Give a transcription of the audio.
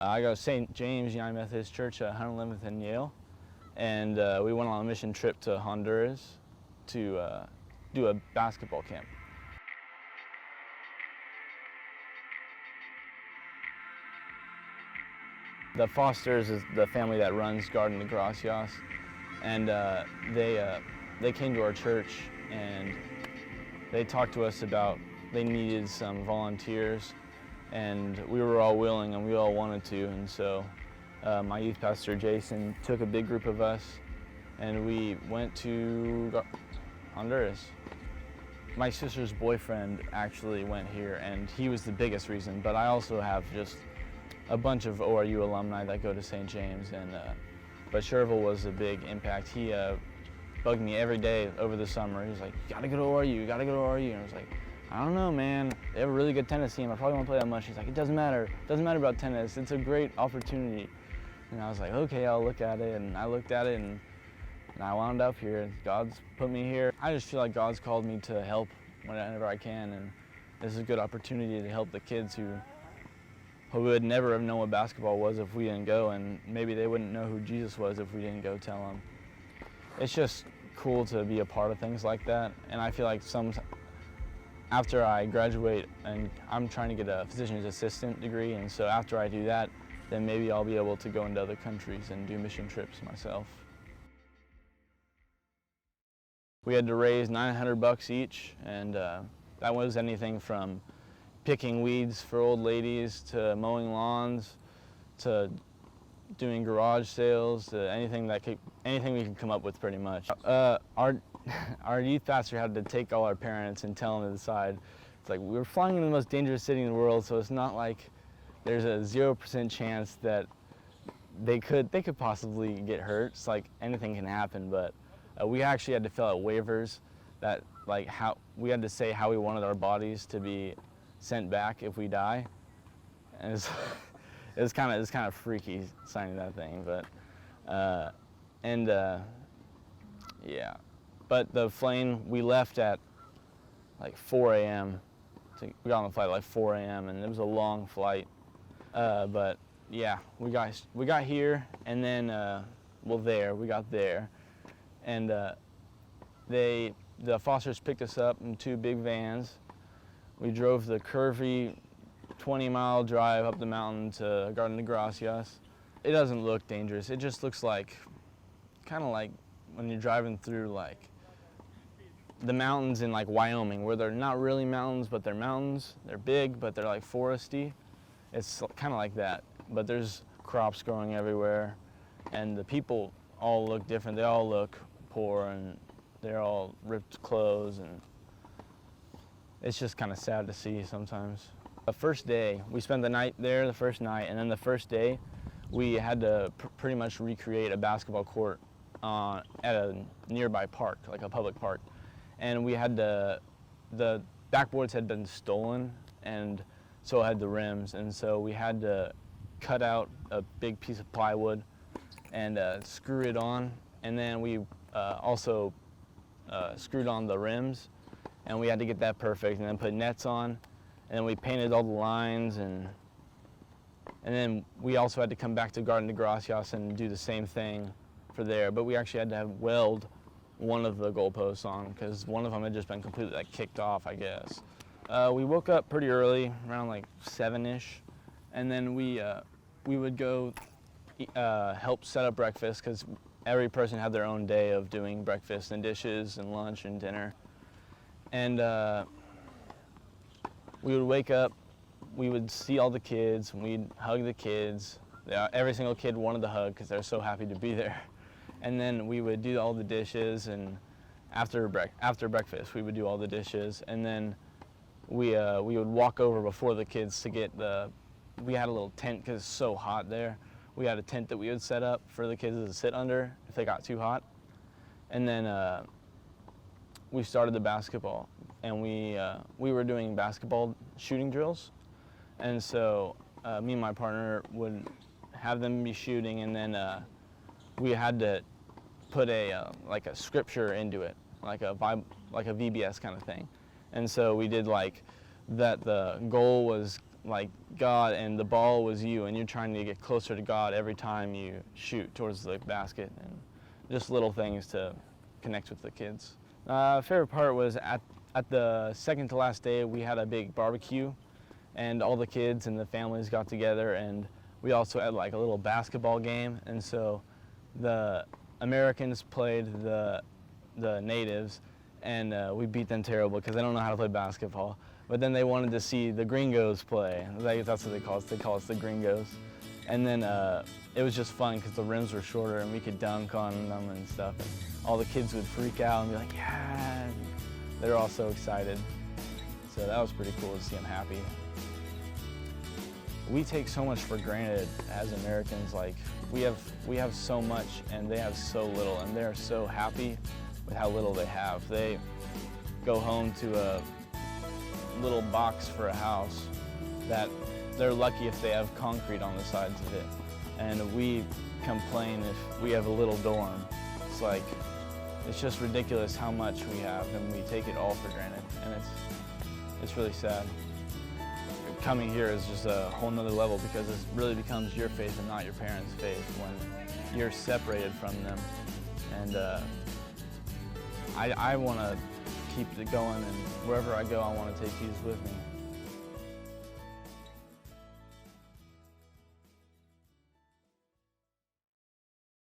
I go to St. James United Methodist Church at 111th and Yale, and we went on a mission trip to Honduras to do a basketball camp. The Fosters is the family that runs Garden de Gracias, and they came to our church and they talked to us about they needed some volunteers, and we were all willing and we all wanted to, and so my youth pastor Jason took a big group of us and we went to Honduras. My sister's boyfriend actually went here and he was the biggest reason, but I also have just a bunch of ORU alumni that go to St. James, and but Sherville was a big impact. He bugged me every day over the summer. He was like, "You gotta go to ORU, you gotta go to ORU," and I was like, "I don't know, man. They have a really good tennis team. I probably won't play that much." He's like, "It doesn't matter. It doesn't matter about tennis. It's a great opportunity." And I was like, "Okay, I'll look at it." And I looked at it, and I wound up here. God's put me here. I just feel like God's called me to help whenever I can, and this is a good opportunity to help the kids who would never have known what basketball was if we didn't go, and maybe they wouldn't know who Jesus was if we didn't go tell them. It's just cool to be a part of things like that, and I feel like after I graduate, and I'm trying to get a physician's assistant degree, and so after I do that, then maybe I'll be able to go into other countries and do mission trips myself. We had to raise $900 each, and that was anything from picking weeds for old ladies to mowing lawns to doing garage sales to anything we could come up with, pretty much. Our youth pastor had to take all our parents and tell them to decide. It's like, we're flying in the most dangerous city in the world, so it's not like there's a 0% chance that they could possibly get hurt. It's like anything can happen, but we actually had to fill out waivers that we had to say how we wanted our bodies to be sent back if we die, and it was kind of freaky signing that thing, but yeah. But the plane, we left at like 4 a.m. We got on the flight at like 4 a.m. and it was a long flight, but yeah, we got here, and then we got there, and the Fosters picked us up in 2 big vans. We drove the curvy 20-mile drive up the mountain to Garden de Gracias. It doesn't look dangerous. It just looks kind of like when you're driving through like the mountains in like Wyoming, where they're not really mountains, but they're mountains. They're big, but they're like foresty. It's kind of like that, but there's crops growing everywhere, and the people all look different. They all look poor, and they're all ripped clothes, and it's just kind of sad to see sometimes. The first day, we spent the night there, the first night, and then the first day, we had to pretty much recreate a basketball court at a nearby park, like a public park. And the backboards had been stolen, and so had the rims, and so we had to cut out a big piece of plywood and screw it on, and then we also screwed on the rims, and we had to get that perfect, and then put nets on, and then we painted all the lines, and then we also had to come back to Garden de Gracias and do the same thing for there, but we actually had to weld one of the goalposts on because one of them had just been completely kicked off, I guess. We woke up pretty early, around like 7-ish, and then we would go help set up breakfast because every person had their own day of doing breakfast and dishes and lunch and dinner. And we would wake up, we would see all the kids, and we'd hug the kids. Every single kid wanted to hug because they're so happy to be there. And then we would do all the dishes, and after breakfast we would do all the dishes, and then we would walk over before the kids to get we had a little tent because it's so hot there. We had a tent that we would set up for the kids to sit under if they got too hot. And then we started the basketball, and we were doing basketball shooting drills. And so me and my partner would have them be shooting, and then we had to put like a scripture into it, like a VBS kind of thing. And so we did like that the goal was like God and the ball was you, and you're trying to get closer to God every time you shoot towards the basket, and just little things to connect with the kids. Favorite part was at the second to last day, we had a big barbecue, and all the kids and the families got together, and we also had like a little basketball game, and so the Americans played the natives, and we beat them terrible because they don't know how to play basketball. But then they wanted to see the gringos play. That's what they call us. They call us the gringos. And then it was just fun because the rims were shorter and we could dunk on them and stuff. And all the kids would freak out and be like, yeah. And they're all so excited. So that was pretty cool to see them happy. We take so much for granted as Americans. Like we have so much and they have so little, and they're so happy with how little they have. They go home to a little box for a house that they're lucky if they have concrete on the sides of it. And we complain if we have a little dorm. It's like, it's just ridiculous how much we have, and we take it all for granted. And it's really sad. Coming here is just a whole nother level because it really becomes your faith and not your parents' faith when you're separated from them. And I want to keep it going, and wherever I go, I want to take Jesus with me.